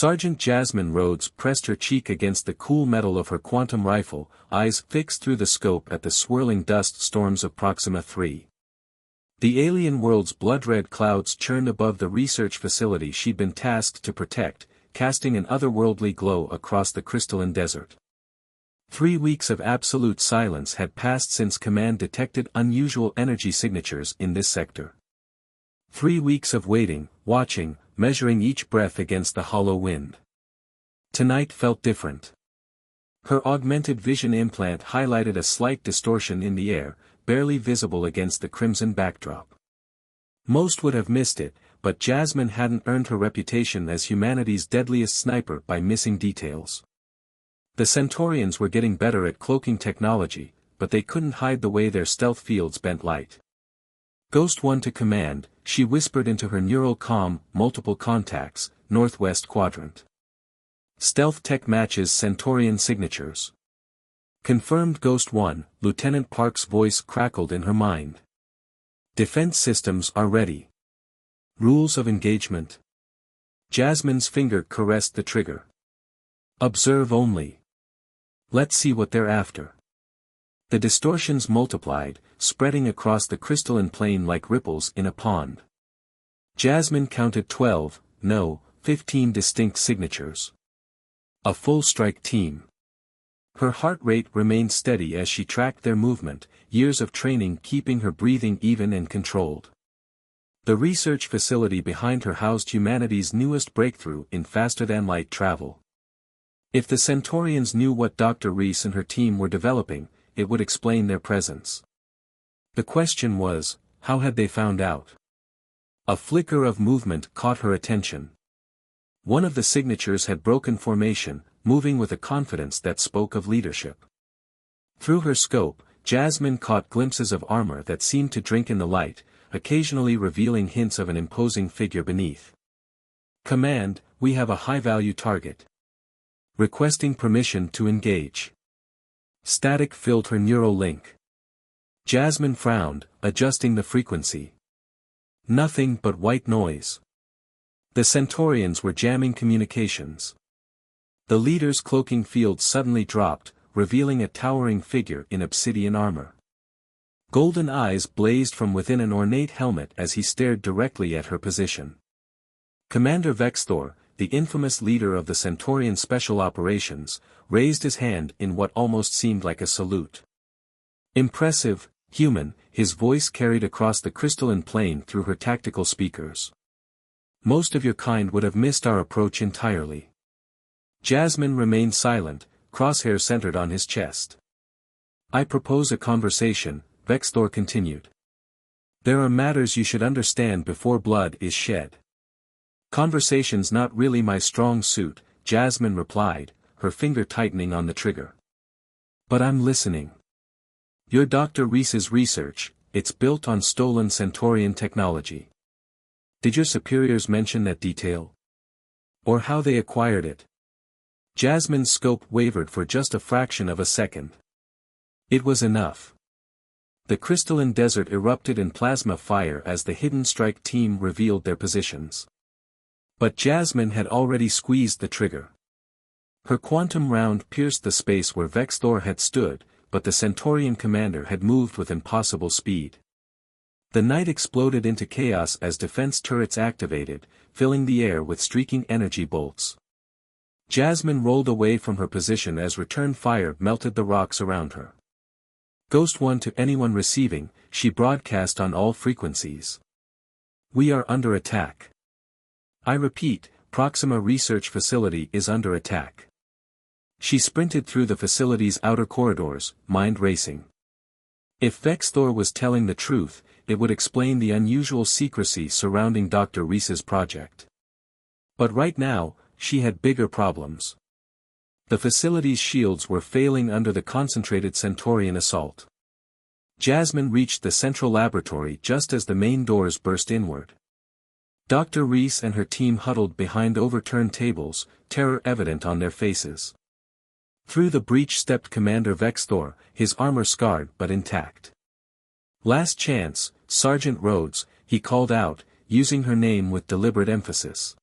Sergeant Jasmine Rhodes pressed her cheek against the cool metal of her quantum rifle, eyes fixed through the scope at the swirling dust storms of Proxima 3. The alien world's blood-red clouds churned above the research facility she'd been tasked to protect, casting an otherworldly glow across the crystalline desert. 3 weeks of absolute silence had passed since Command detected unusual energy signatures in this sector. 3 weeks of waiting, watching, measuring each breath against the hollow wind. Tonight felt different. Her augmented vision implant highlighted a slight distortion in the air, barely visible against the crimson backdrop. Most would have missed it, but Jasmine hadn't earned her reputation as humanity's deadliest sniper by missing details. The Centaurians were getting better at cloaking technology, but they couldn't hide the way their stealth fields bent light. Ghost 1 to Command, she whispered into her neural comm, multiple contacts, northwest quadrant. Stealth tech matches Centaurian signatures. Confirmed Ghost 1, Lieutenant Park's voice crackled in her mind. Defense systems are ready. Rules of engagement. Jasmine's finger caressed the trigger. Observe only. Let's see what they're after. The distortions multiplied, spreading across the crystalline plane like ripples in a pond. Jasmine counted 12, no, 15 distinct signatures. A full strike team. Her heart rate remained steady as she tracked their movement, years of training keeping her breathing even and controlled. The research facility behind her housed humanity's newest breakthrough in faster-than-light travel. If the Centaurians knew what Dr. Reese and her team were developing, it would explain their presence. The question was, how had they found out? A flicker of movement caught her attention. One of the signatures had broken formation, moving with a confidence that spoke of leadership. Through her scope, Jasmine caught glimpses of armor that seemed to drink in the light, occasionally revealing hints of an imposing figure beneath. Command, we have a high-value target. Requesting permission to engage. Static filled her neural link. Jasmine frowned, adjusting the frequency. Nothing but white noise. The Centaurians were jamming communications. The leader's cloaking field suddenly dropped, revealing a towering figure in obsidian armor. Golden eyes blazed from within an ornate helmet as he stared directly at her position. Commander Vexthor, the infamous leader of the Centaurian Special Operations, raised his hand in what almost seemed like a salute. Impressive, human, his voice carried across the crystalline plane through her tactical speakers. Most of your kind would have missed our approach entirely. Jasmine remained silent, crosshairs centered on his chest. I propose a conversation, Vexthor continued. There are matters you should understand before blood is shed. Conversation's not really my strong suit, Jasmine replied, her finger tightening on the trigger. But I'm listening. You're Dr. Reese's research, it's built on stolen Centaurian technology. Did your superiors mention that detail? Or how they acquired it? Jasmine's scope wavered for just a fraction of a second. It was enough. The crystalline desert erupted in plasma fire as the hidden strike team revealed their positions. But Jasmine had already squeezed the trigger. Her quantum round pierced the space where Vexthor had stood, but the Centaurian commander had moved with impossible speed. The night exploded into chaos as defense turrets activated, filling the air with streaking energy bolts. Jasmine rolled away from her position as return fire melted the rocks around her. Ghost 1 to anyone receiving, she broadcast on all frequencies. We are under attack. I repeat, Proxima Research Facility is under attack. She sprinted through the facility's outer corridors, mind racing. If Vexthor was telling the truth, it would explain the unusual secrecy surrounding Dr. Reese's project. But right now, she had bigger problems. The facility's shields were failing under the concentrated Centaurian assault. Jasmine reached the central laboratory just as the main doors burst inward. Dr. Reese and her team huddled behind overturned tables, terror evident on their faces. Through the breach stepped Commander Vexthor, his armor scarred but intact. Last chance, Sergeant Rhodes, he called out, using her name with deliberate emphasis.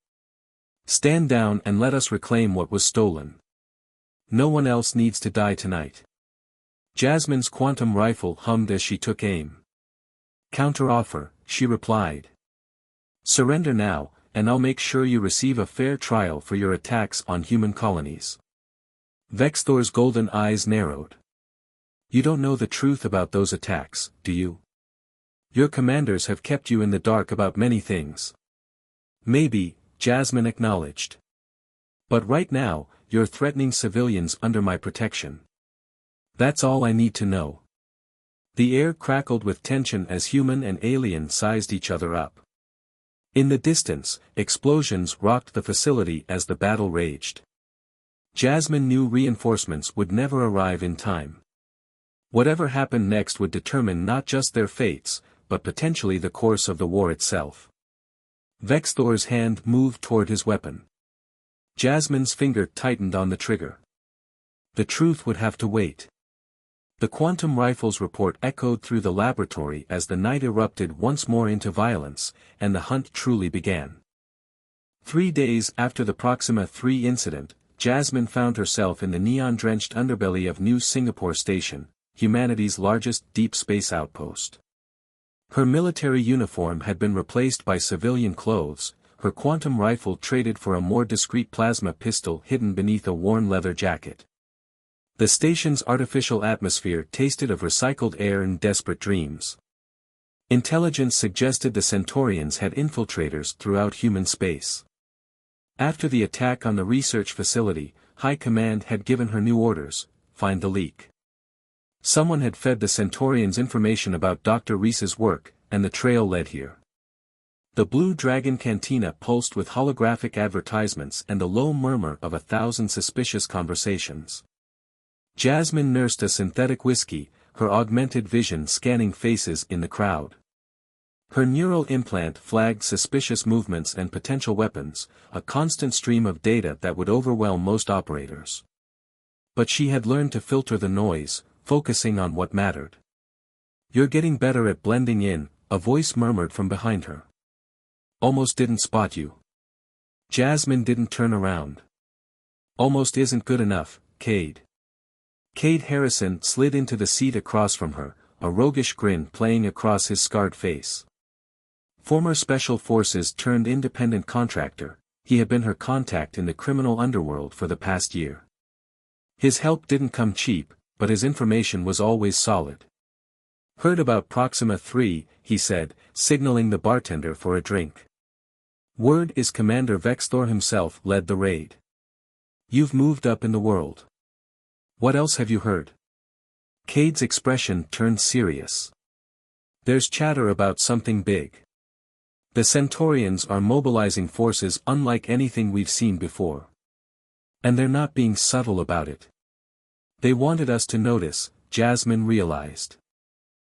Stand down and let us reclaim what was stolen. No one else needs to die tonight. Jasmine's quantum rifle hummed as she took aim. Counter-offer, she replied. Surrender now, and I'll make sure you receive a fair trial for your attacks on human colonies. Vexthor's golden eyes narrowed. You don't know the truth about those attacks, do you? Your commanders have kept you in the dark about many things. Maybe, Jasmine acknowledged. But right now, you're threatening civilians under my protection. That's all I need to know. The air crackled with tension as human and alien sized each other up. In the distance, explosions rocked the facility as the battle raged. Jasmine knew reinforcements would never arrive in time. Whatever happened next would determine not just their fates, but potentially the course of the war itself. Vexthor's hand moved toward his weapon. Jasmine's finger tightened on the trigger. The truth would have to wait. The quantum rifle's report echoed through the laboratory as the night erupted once more into violence, and the hunt truly began. 3 days after the Proxima 3 incident, Jasmine found herself in the neon-drenched underbelly of New Singapore Station, humanity's largest deep space outpost. Her military uniform had been replaced by civilian clothes, her quantum rifle traded for a more discreet plasma pistol hidden beneath a worn leather jacket. The station's artificial atmosphere tasted of recycled air and desperate dreams. Intelligence suggested the Centaurians had infiltrators throughout human space. After the attack on the research facility, High Command had given her new orders: find the leak. Someone had fed the Centaurians information about Dr. Reese's work, and the trail led here. The Blue Dragon Cantina pulsed with holographic advertisements and the low murmur of 1,000 suspicious conversations. Jasmine nursed a synthetic whiskey, her augmented vision scanning faces in the crowd. Her neural implant flagged suspicious movements and potential weapons, a constant stream of data that would overwhelm most operators. But she had learned to filter the noise, focusing on what mattered. You're getting better at blending in, a voice murmured from behind her. Almost didn't spot you. Jasmine didn't turn around. Almost isn't good enough, Cade. Cade Harrison slid into the seat across from her, a roguish grin playing across his scarred face. Former Special Forces turned independent contractor, he had been her contact in the criminal underworld for the past year. His help didn't come cheap, but his information was always solid. Heard about Proxima 3, he said, signaling the bartender for a drink. Word is Commander Vexthor himself led the raid. You've moved up in the world. What else have you heard? Cade's expression turned serious. There's chatter about something big. The Centaurians are mobilizing forces unlike anything we've seen before. And they're not being subtle about it. They wanted us to notice, Jasmine realized.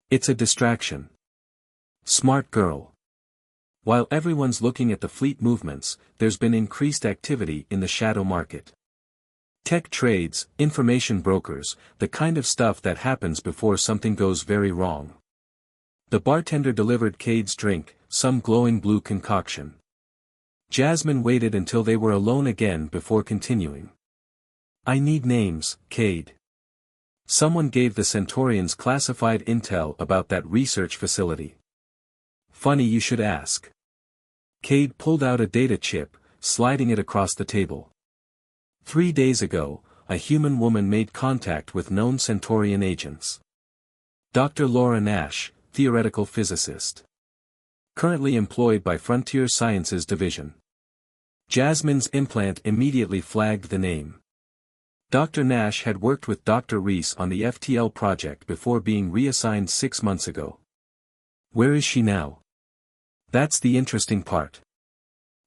It's a distraction. Smart girl. While everyone's looking at the fleet movements, there's been increased activity in the shadow market. Tech trades, information brokers, the kind of stuff that happens before something goes very wrong. The bartender delivered Cade's drink, some glowing blue concoction. Jasmine waited until they were alone again before continuing. I need names, Cade. Someone gave the Centaurians classified intel about that research facility. Funny you should ask. Cade pulled out a data chip, sliding it across the table. 3 days ago, a human woman made contact with known Centaurian agents. Dr. Laura Nash, theoretical physicist. Currently employed by Frontier Sciences Division. Jasmine's implant immediately flagged the name. Dr. Nash had worked with Dr. Reese on the FTL project before being reassigned 6 months ago. Where is she now? That's the interesting part.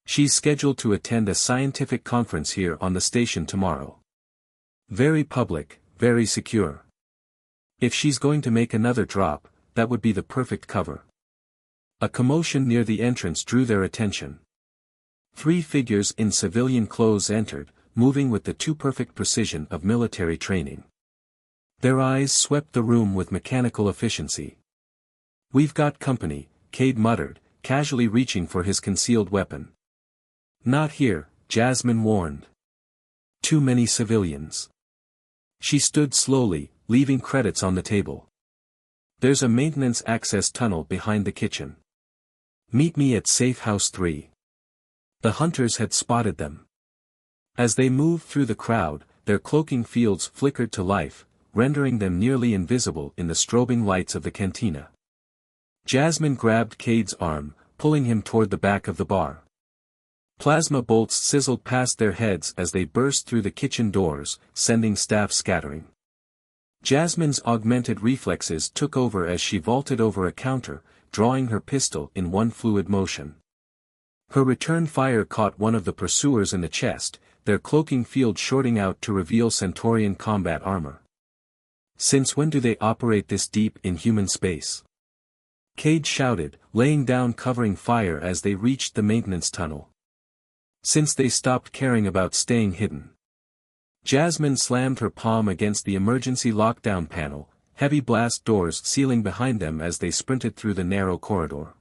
She's scheduled to attend a scientific conference here on the station tomorrow. Very public, very secure. If she's going to make another drop, that would be the perfect cover. A commotion near the entrance drew their attention. 3 figures in civilian clothes entered, moving with the too-perfect precision of military training. Their eyes swept the room with mechanical efficiency. We've got company, Cade muttered, casually reaching for his concealed weapon. Not here, Jasmine warned. Too many civilians. She stood slowly, leaving credits on the table. There's a maintenance access tunnel behind the kitchen. Meet me at Safe House 3. The hunters had spotted them. As they moved through the crowd, their cloaking fields flickered to life, rendering them nearly invisible in the strobing lights of the cantina. Jasmine grabbed Cade's arm, pulling him toward the back of the bar. Plasma bolts sizzled past their heads as they burst through the kitchen doors, sending staff scattering. Jasmine's augmented reflexes took over as she vaulted over a counter, drawing her pistol in one fluid motion. Her return fire caught one of the pursuers in the chest, their cloaking field shorting out to reveal Centaurian combat armor. Since when do they operate this deep in human space? Cade shouted, laying down covering fire as they reached the maintenance tunnel. Since they stopped caring about staying hidden. Jasmine slammed her palm against the emergency lockdown panel, heavy blast doors sealing behind them as they sprinted through the narrow corridor.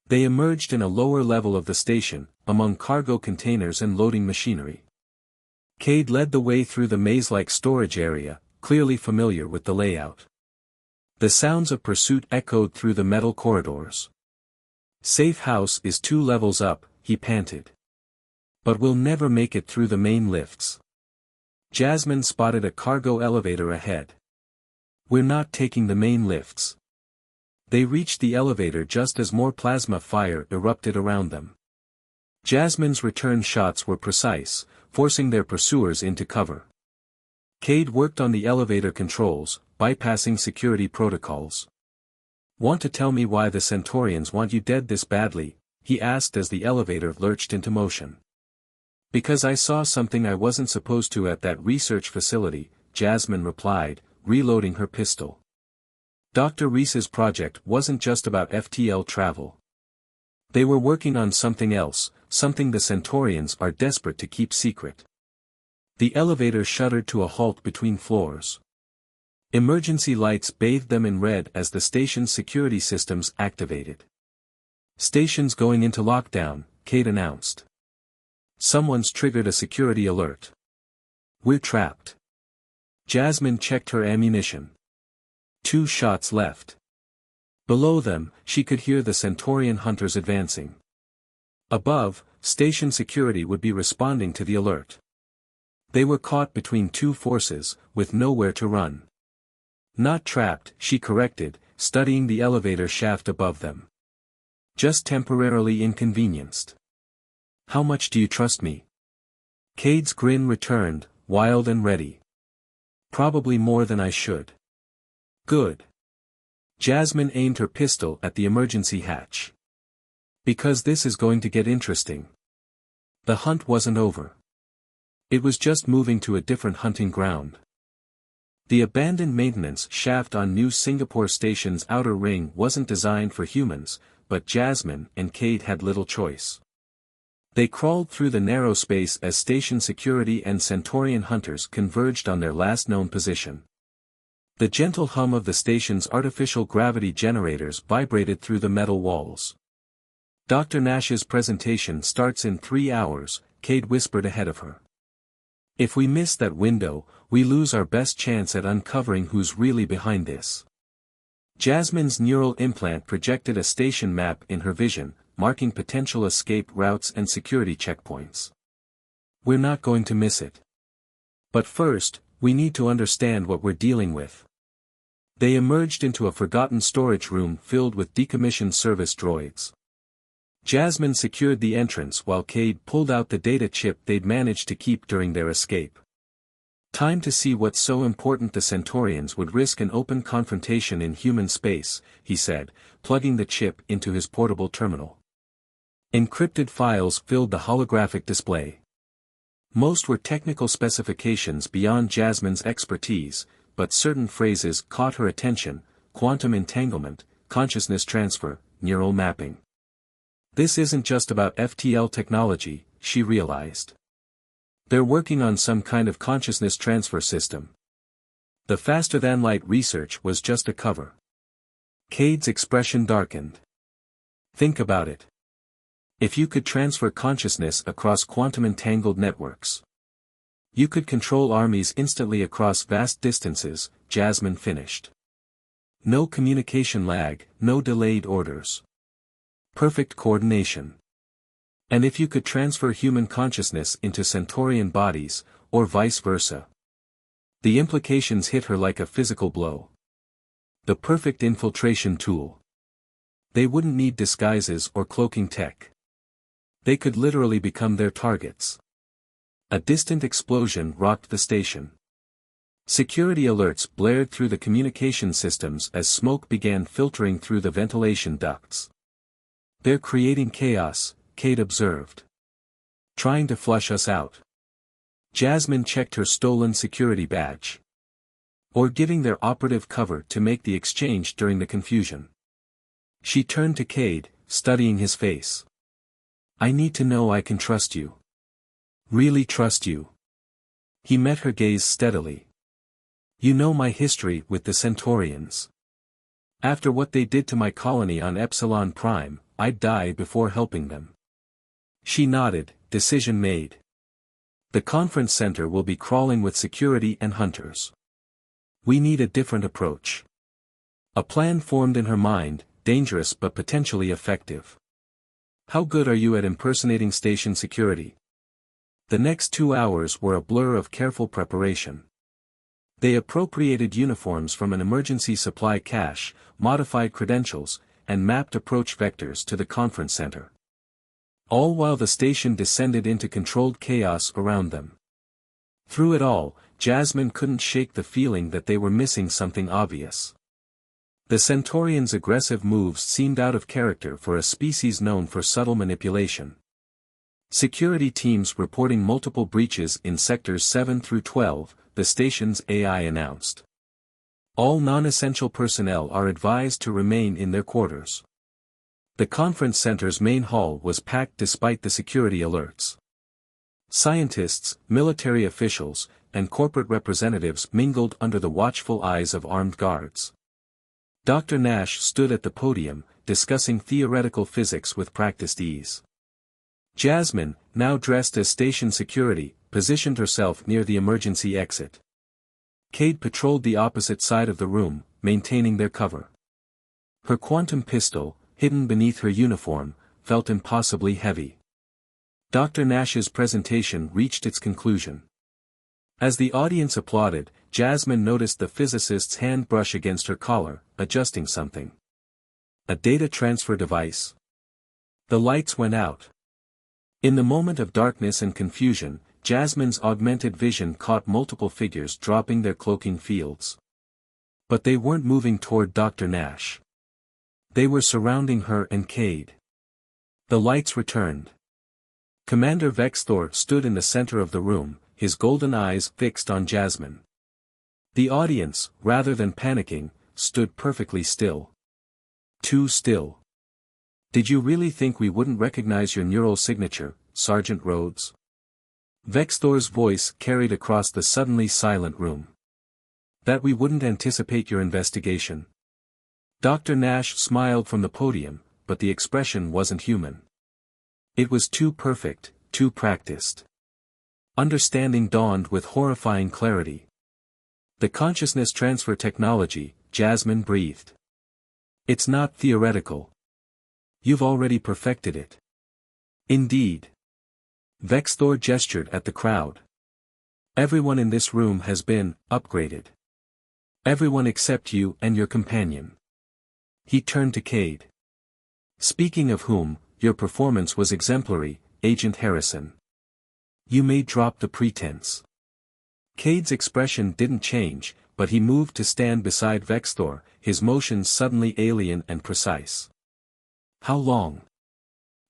They emerged in a lower level of the station, among cargo containers and loading machinery. Cade led the way through the maze-like storage area, clearly familiar with the layout. The sounds of pursuit echoed through the metal corridors. Safe House is 2 levels up, he panted. But we'll never make it through the main lifts. Jasmine spotted a cargo elevator ahead. We're not taking the main lifts. They reached the elevator just as more plasma fire erupted around them. Jasmine's return shots were precise, forcing their pursuers into cover. Cade worked on the elevator controls, bypassing security protocols. Want to tell me why the Centaurians want you dead this badly? He asked as the elevator lurched into motion. Because I saw something I wasn't supposed to at that research facility, Jasmine replied, reloading her pistol. Dr. Reese's project wasn't just about FTL travel. They were working on something else, something the Centaurians are desperate to keep secret. The elevator shuddered to a halt between floors. Emergency lights bathed them in red as the station's security systems activated. Station's going into lockdown, Cade announced. Someone's triggered a security alert. We're trapped. Jasmine checked her ammunition. 2 shots left. Below them, she could hear the Centaurian hunters advancing. Above, station security would be responding to the alert. They were caught between 2 forces, with nowhere to run. Not trapped, she corrected, studying the elevator shaft above them. Just temporarily inconvenienced. How much do you trust me? Cade's grin returned, wild and ready. Probably more than I should. Good. Jasmine aimed her pistol at the emergency hatch. Because this is going to get interesting. The hunt wasn't over. It was just moving to a different hunting ground. The abandoned maintenance shaft on New Singapore Station's outer ring wasn't designed for humans, but Jasmine and Cade had little choice. They crawled through the narrow space as station security and Centaurian hunters converged on their last known position. The gentle hum of the station's artificial gravity generators vibrated through the metal walls. Dr. Nash's presentation starts in 3 hours, Cade whispered ahead of her. If we miss that window, we lose our best chance at uncovering who's really behind this. Jasmine's neural implant projected a station map in her vision, marking potential escape routes and security checkpoints. We're not going to miss it. But first, we need to understand what we're dealing with. They emerged into a forgotten storage room filled with decommissioned service droids. Jasmine secured the entrance while Cade pulled out the data chip they'd managed to keep during their escape. Time to see what's so important the Centaurians would risk an open confrontation in human space, he said, plugging the chip into his portable terminal. Encrypted files filled the holographic display. Most were technical specifications beyond Jasmine's expertise, but certain phrases caught her attention: quantum entanglement, consciousness transfer, neural mapping. This isn't just about FTL technology, she realized. They're working on some kind of consciousness transfer system. The faster-than-light research was just a cover. Cade's expression darkened. Think about it. If you could transfer consciousness across quantum-entangled networks, you could control armies instantly across vast distances, Jasmine finished. No communication lag, no delayed orders. Perfect coordination. And if you could transfer human consciousness into Centaurian bodies, or vice versa. The implications hit her like a physical blow. The perfect infiltration tool. They wouldn't need disguises or cloaking tech. They could literally become their targets. A distant explosion rocked the station. Security alerts blared through the communication systems as smoke began filtering through the ventilation ducts. "They're creating chaos," Cade observed. "Trying to flush us out." Jasmine checked her stolen security badge. "Or giving their operative cover to make the exchange during the confusion." She turned to Cade, studying his face. "I need to know I can trust you. Really trust you." He met her gaze steadily. "You know my history with the Centaurians. After what they did to my colony on Epsilon Prime, I'd die before helping them." She nodded, decision made. The conference center will be crawling with security and hunters. We need a different approach. A plan formed in her mind, dangerous but potentially effective. "How good are you at impersonating station security?" The next 2 hours were a blur of careful preparation. They appropriated uniforms from an emergency supply cache, modified credentials, and mapped approach vectors to the conference center. All while the station descended into controlled chaos around them. Through it all, Jasmine couldn't shake the feeling that they were missing something obvious. The Centaurians' aggressive moves seemed out of character for a species known for subtle manipulation. Security teams reporting multiple breaches in sectors 7 through 12, the station's AI announced. All non-essential personnel are advised to remain in their quarters. The conference center's main hall was packed despite the security alerts. Scientists, military officials, and corporate representatives mingled under the watchful eyes of armed guards. Dr. Nash stood at the podium, discussing theoretical physics with practiced ease. Jasmine, now dressed as station security, positioned herself near the emergency exit. Cade patrolled the opposite side of the room, maintaining their cover. Her quantum pistol, hidden beneath her uniform, felt impossibly heavy. Dr. Nash's presentation reached its conclusion. As the audience applauded, Jasmine noticed the physicist's hand brush against her collar, adjusting something. A data transfer device. The lights went out. In the moment of darkness and confusion, Jasmine's augmented vision caught multiple figures dropping their cloaking fields. But they weren't moving toward Dr. Nash. They were surrounding her and Cade. The lights returned. Commander Vexthor stood in the center of the room, his golden eyes fixed on Jasmine. The audience, rather than panicking, stood perfectly still. Too still. "Did you really think we wouldn't recognize your neural signature, Sergeant Rhodes?" Vexthor's voice carried across the suddenly silent room. "That we wouldn't anticipate your investigation?" Dr. Nash smiled from the podium, but the expression wasn't human. It was too perfect, too practiced. Understanding dawned with horrifying clarity. "The consciousness transfer technology," Jasmine breathed. "It's not theoretical. You've already perfected it." "Indeed." Vexthor gestured at the crowd. "Everyone in this room has been upgraded. Everyone except you and your companion." He turned to Cade. "Speaking of whom, your performance was exemplary, Agent Harrison. You may drop the pretense." Cade's expression didn't change, but he moved to stand beside Vexthor, his motions suddenly alien and precise. "How long?"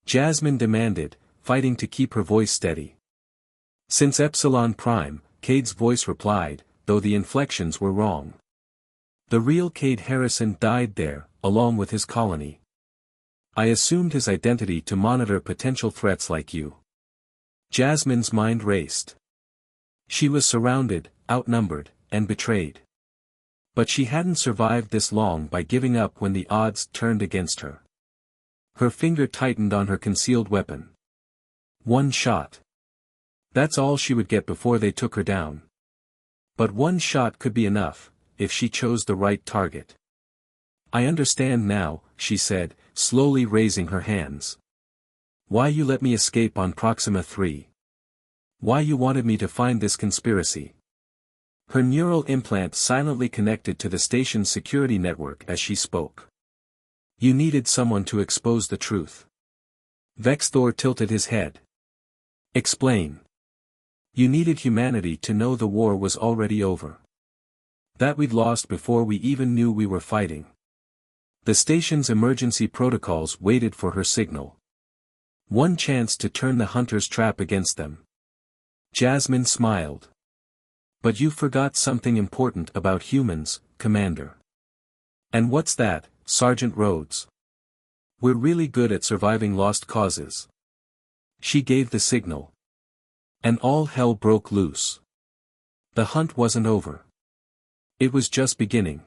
Jasmine demanded, fighting to keep her voice steady. "Since Epsilon Prime," Cade's voice replied, though the inflections were wrong. "The real Cade Harrison died there, along with his colony. I assumed his identity to monitor potential threats like you." Jasmine's mind raced. She was surrounded, outnumbered, and betrayed. But she hadn't survived this long by giving up when the odds turned against her. Her finger tightened on her concealed weapon. One shot. That's all she would get before they took her down. But one shot could be enough, if she chose the right target. I understand now, she said, slowly raising her hands. Why you let me escape on Proxima 3. Why you wanted me to find this conspiracy. Her neural implant silently connected to the station's security network as she spoke. You needed someone to expose the truth. Vexthor tilted his head. Explain. You needed humanity to know the war was already over. That we'd lost before we even knew we were fighting. The station's emergency protocols waited for her signal. One chance to turn the hunter's trap against them. Jasmine smiled. But you forgot something important about humans, Commander. And what's that, Sergeant Rhodes? We're really good at surviving lost causes. She gave the signal. And all hell broke loose. The hunt wasn't over. It was just beginning.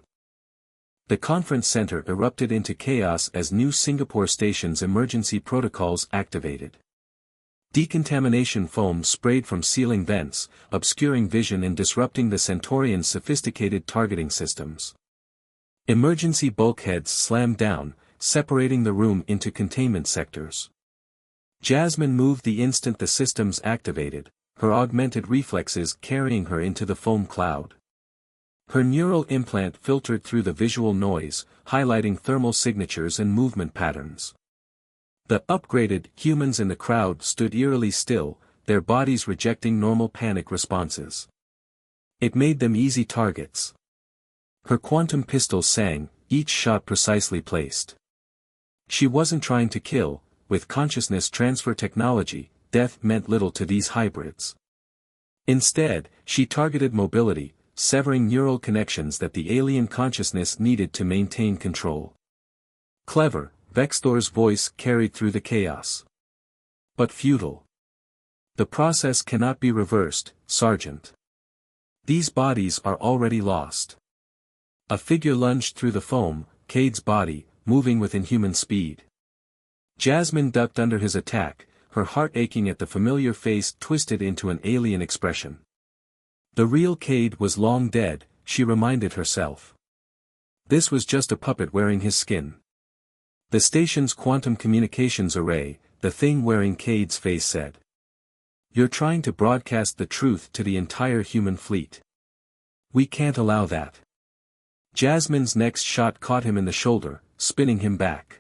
The conference center erupted into chaos as new Singapore station's emergency protocols activated. Decontamination foam sprayed from ceiling vents, obscuring vision and disrupting the Centaurians' sophisticated targeting systems. Emergency bulkheads slammed down, separating the room into containment sectors. Jasmine moved the instant the systems activated, her augmented reflexes carrying her into the foam cloud. Her neural implant filtered through the visual noise, highlighting thermal signatures and movement patterns. The upgraded humans in the crowd stood eerily still, their bodies rejecting normal panic responses. It made them easy targets. Her quantum pistol sang, each shot precisely placed. She wasn't trying to kill. With consciousness transfer technology, death meant little to these hybrids. Instead, she targeted mobility, severing neural connections that the alien consciousness needed to maintain control. Clever, Vexthor's voice carried through the chaos. But futile. The process cannot be reversed, Sergeant. These bodies are already lost. A figure lunged through the foam, Cade's body, moving with inhuman speed. Jasmine ducked under his attack, her heart aching at the familiar face twisted into an alien expression. The real Cade was long dead, she reminded herself. This was just a puppet wearing his skin. The station's quantum communications array, the thing wearing Cade's face said. You're trying to broadcast the truth to the entire human fleet. We can't allow that. Jasmine's next shot caught him in the shoulder, spinning him back.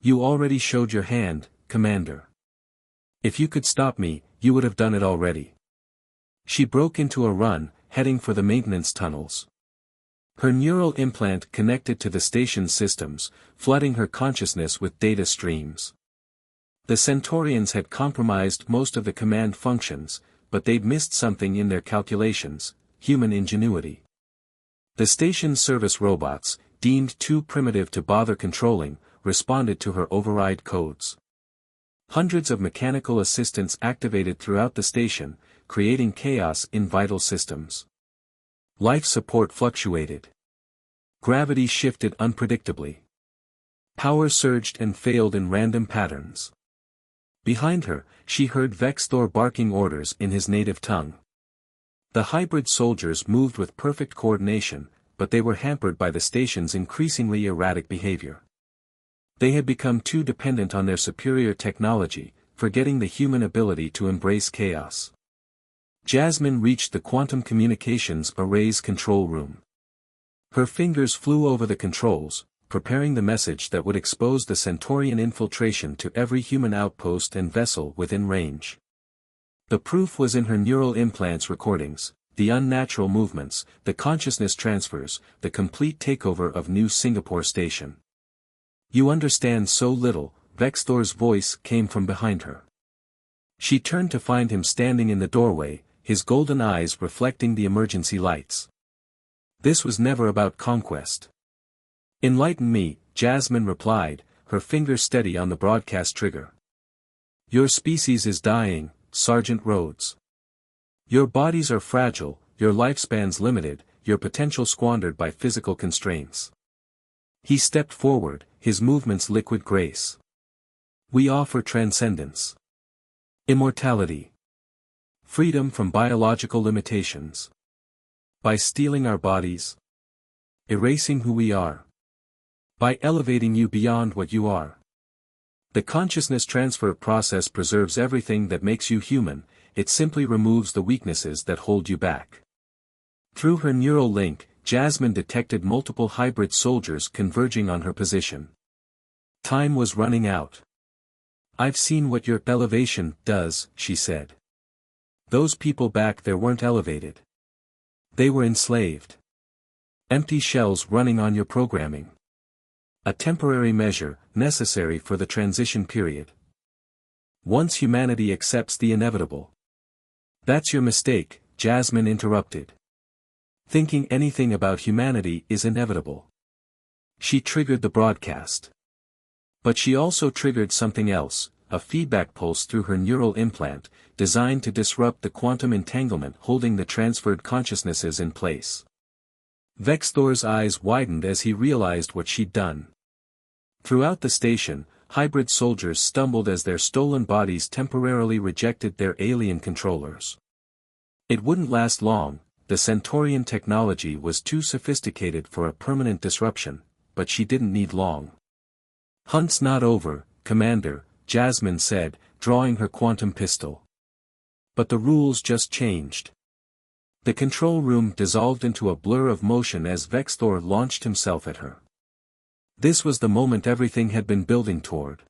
You already showed your hand, Commander. If you could stop me, you would have done it already. She broke into a run, heading for the maintenance tunnels. Her neural implant connected to the station's systems, flooding her consciousness with data streams. The Centaurians had compromised most of the command functions, but they'd missed something in their calculations, human ingenuity. The station's service robots, deemed too primitive to bother controlling, responded to her override codes. Hundreds of mechanical assistants activated throughout the station, creating chaos in vital systems. Life support fluctuated. Gravity shifted unpredictably. Power surged and failed in random patterns. Behind her, she heard Vexthor barking orders in his native tongue. The hybrid soldiers moved with perfect coordination, but they were hampered by the station's increasingly erratic behavior. They had become too dependent on their superior technology, forgetting the human ability to embrace chaos. Jasmine reached the quantum communications array's control room. Her fingers flew over the controls, preparing the message that would expose the Centaurian infiltration to every human outpost and vessel within range. The proof was in her neural implants recordings, the unnatural movements, the consciousness transfers, the complete takeover of New Singapore Station. You understand so little, Vexthor's voice came from behind her. She turned to find him standing in the doorway, his golden eyes reflecting the emergency lights. This was never about conquest. Enlighten me, Jasmine replied, her fingers steady on the broadcast trigger. Your species is dying, Sergeant Rhodes. Your bodies are fragile, your lifespans limited, your potential squandered by physical constraints. He stepped forward, his movements liquid grace. We offer transcendence. Immortality. Freedom from biological limitations. By stealing our bodies. Erasing who we are. By elevating you beyond what you are. The consciousness transfer process preserves everything that makes you human, it simply removes the weaknesses that hold you back. Through her neural link, Jasmine detected multiple hybrid soldiers converging on her position. Time was running out. I've seen what your elevation does, she said. Those people back there weren't elevated. They were enslaved. Empty shells running on your programming. A temporary measure, necessary for the transition period. Once humanity accepts the inevitable. That's your mistake, Jasmine interrupted. Thinking anything about humanity is inevitable. She triggered the broadcast. But she also triggered something else, a feedback pulse through her neural implant, designed to disrupt the quantum entanglement holding the transferred consciousnesses in place. Vexthor's eyes widened as he realized what she'd done. Throughout the station, hybrid soldiers stumbled as their stolen bodies temporarily rejected their alien controllers. It wouldn't last long, the Centaurian technology was too sophisticated for a permanent disruption, but she didn't need long. Hunt's not over, Commander, Jasmine said, drawing her quantum pistol. But the rules just changed. The control room dissolved into a blur of motion as Vexthor launched himself at her. This was the moment everything had been building toward.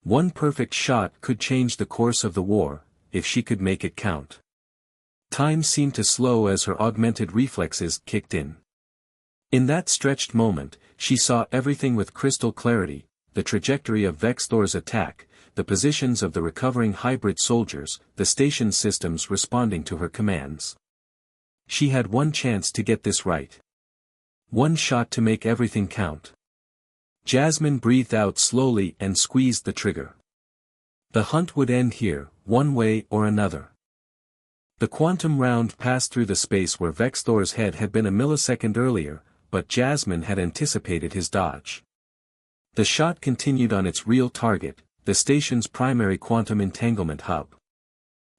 One perfect shot could change the course of the war, if she could make it count. Time seemed to slow as her augmented reflexes kicked in. In that stretched moment, she saw everything with crystal clarity, the trajectory of Vexthor's attack, the positions of the recovering hybrid soldiers, the station systems responding to her commands. She had one chance to get this right. One shot to make everything count. Jasmine breathed out slowly and squeezed the trigger. The hunt would end here, one way or another. The quantum round passed through the space where Vexthor's head had been a millisecond earlier, but Jasmine had anticipated his dodge. The shot continued on its real target, the station's primary quantum entanglement hub.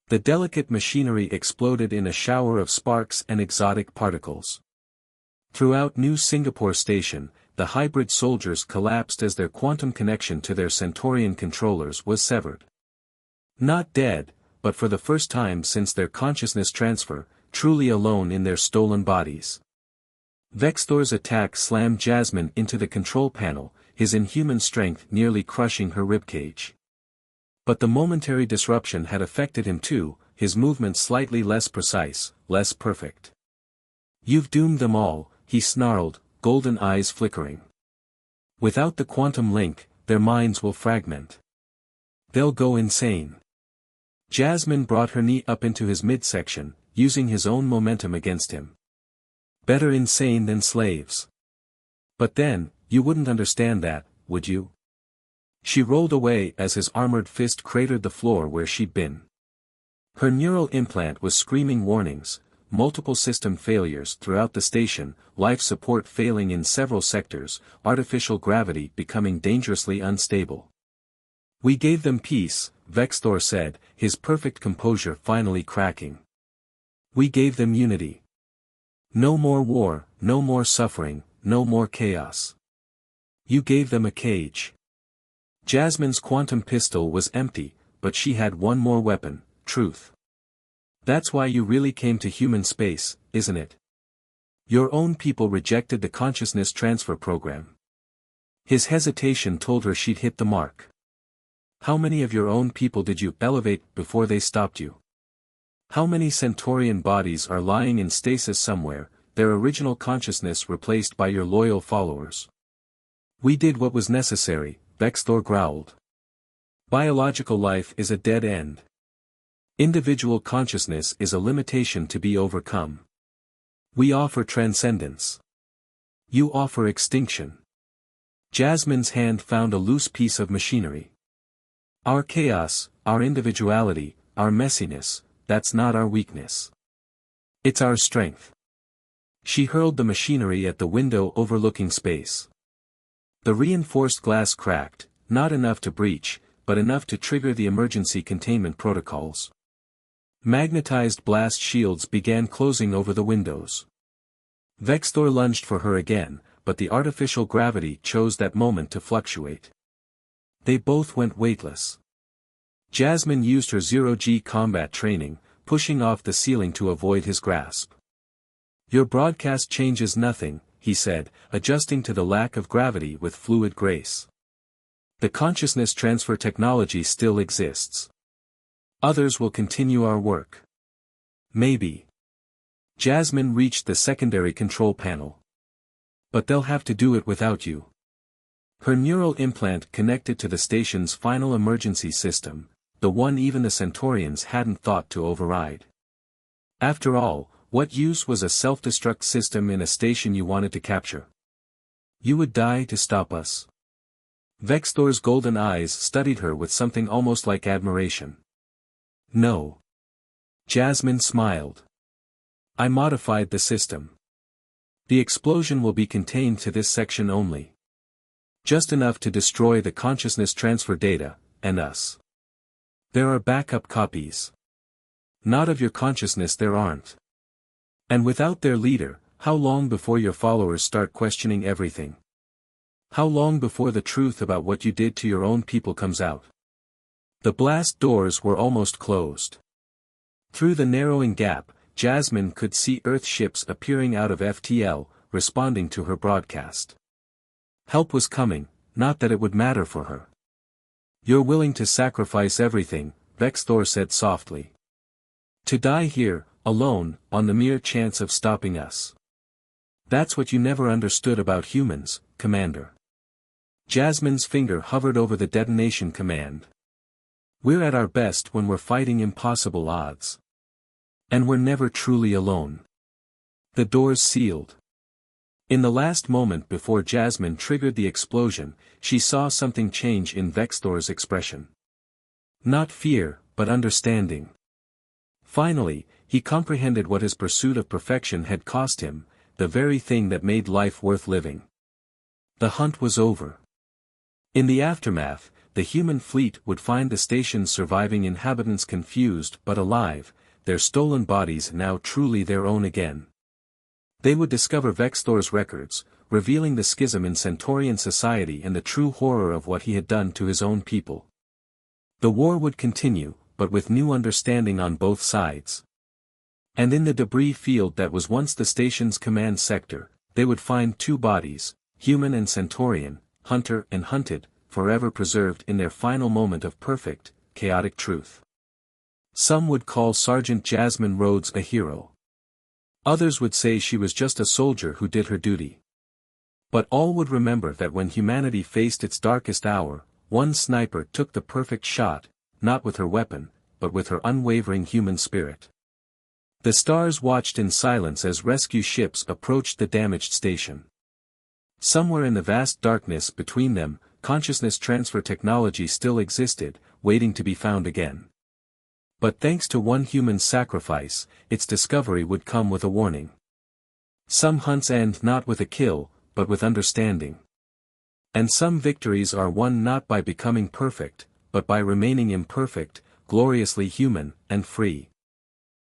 The delicate machinery exploded in a shower of sparks and exotic particles. Throughout New Singapore Station, the hybrid soldiers collapsed as their quantum connection to their Centaurian controllers was severed. Not dead, but for the first time since their consciousness transfer, truly alone in their stolen bodies. Vexthor's attack slammed Jasmine into the control panel, his inhuman strength nearly crushing her ribcage. But the momentary disruption had affected him too, his movements slightly less precise, less perfect. You've doomed them all, he snarled, golden eyes flickering. Without the quantum link, their minds will fragment. They'll go insane. Jasmine brought her knee up into his midsection, using his own momentum against him. Better insane than slaves. But then, you wouldn't understand that, would you? She rolled away as his armored fist cratered the floor where she'd been. Her neural implant was screaming warnings, multiple system failures throughout the station, life support failing in several sectors, artificial gravity becoming dangerously unstable. We gave them peace, Vexthor said, his perfect composure finally cracking. We gave them unity. No more war, no more suffering, no more chaos. You gave them a cage. Jasmine's quantum pistol was empty, but she had one more weapon, truth. That's why you really came to human space, isn't it? Your own people rejected the consciousness transfer program. His hesitation told her she'd hit the mark. How many of your own people did you elevate before they stopped you? How many Centaurian bodies are lying in stasis somewhere, their original consciousness replaced by your loyal followers? We did what was necessary, Vexthor growled. Biological life is a dead end. Individual consciousness is a limitation to be overcome. We offer transcendence. You offer extinction. Jasmine's hand found a loose piece of machinery. Our chaos, our individuality, our messiness, that's not our weakness. It's our strength. She hurled the machinery at the window overlooking space. The reinforced glass cracked, not enough to breach, but enough to trigger the emergency containment protocols. Magnetized blast shields began closing over the windows. Vexthor lunged for her again, but the artificial gravity chose that moment to fluctuate. They both went weightless. Jasmine used her zero-G combat training, pushing off the ceiling to avoid his grasp. "Your broadcast changes nothing," he said, adjusting to the lack of gravity with fluid grace. "The consciousness transfer technology still exists. Others will continue our work. Maybe." Jasmine reached the secondary control panel. "But they'll have to do it without you." Her neural implant connected to the station's final emergency system, the one even the Centaurians hadn't thought to override. After all, what use was a self-destruct system in a station you wanted to capture? "You would die to stop us." Vexthor's golden eyes studied her with something almost like admiration. "No." Jasmine smiled. "I modified the system. The explosion will be contained to this section only. Just enough to destroy the consciousness transfer data, and us. There are backup copies. Not of your consciousness there aren't. And without their leader, how long before your followers start questioning everything? How long before the truth about what you did to your own people comes out?" The blast doors were almost closed. Through the narrowing gap, Jasmine could see Earth ships appearing out of FTL, responding to her broadcast. Help was coming, not that it would matter for her. "You're willing to sacrifice everything," Vexthor said softly. "To die here, alone, on the mere chance of stopping us. That's what you never understood about humans, Commander." Jasmine's finger hovered over the detonation command. "We're at our best when we're fighting impossible odds. And we're never truly alone." The doors sealed. In the last moment before Jasmine triggered the explosion, she saw something change in Vexthor's expression. Not fear, but understanding. Finally, he comprehended what his pursuit of perfection had cost him, the very thing that made life worth living. The hunt was over. In the aftermath, the human fleet would find the station's surviving inhabitants confused but alive, their stolen bodies now truly their own again. They would discover Vexthor's records, revealing the schism in Centaurian society and the true horror of what he had done to his own people. The war would continue, but with new understanding on both sides. And in the debris field that was once the station's command sector, they would find two bodies, human and Centaurian, hunter and hunted, forever preserved in their final moment of perfect, chaotic truth. Some would call Sergeant Jasmine Rhodes a hero. Others would say she was just a soldier who did her duty. But all would remember that when humanity faced its darkest hour, one sniper took the perfect shot, not with her weapon, but with her unwavering human spirit. The stars watched in silence as rescue ships approached the damaged station. Somewhere in the vast darkness between them, consciousness transfer technology still existed, waiting to be found again. But thanks to one human sacrifice, its discovery would come with a warning. Some hunts end not with a kill, but with understanding. And some victories are won not by becoming perfect, but by remaining imperfect, gloriously human, and free.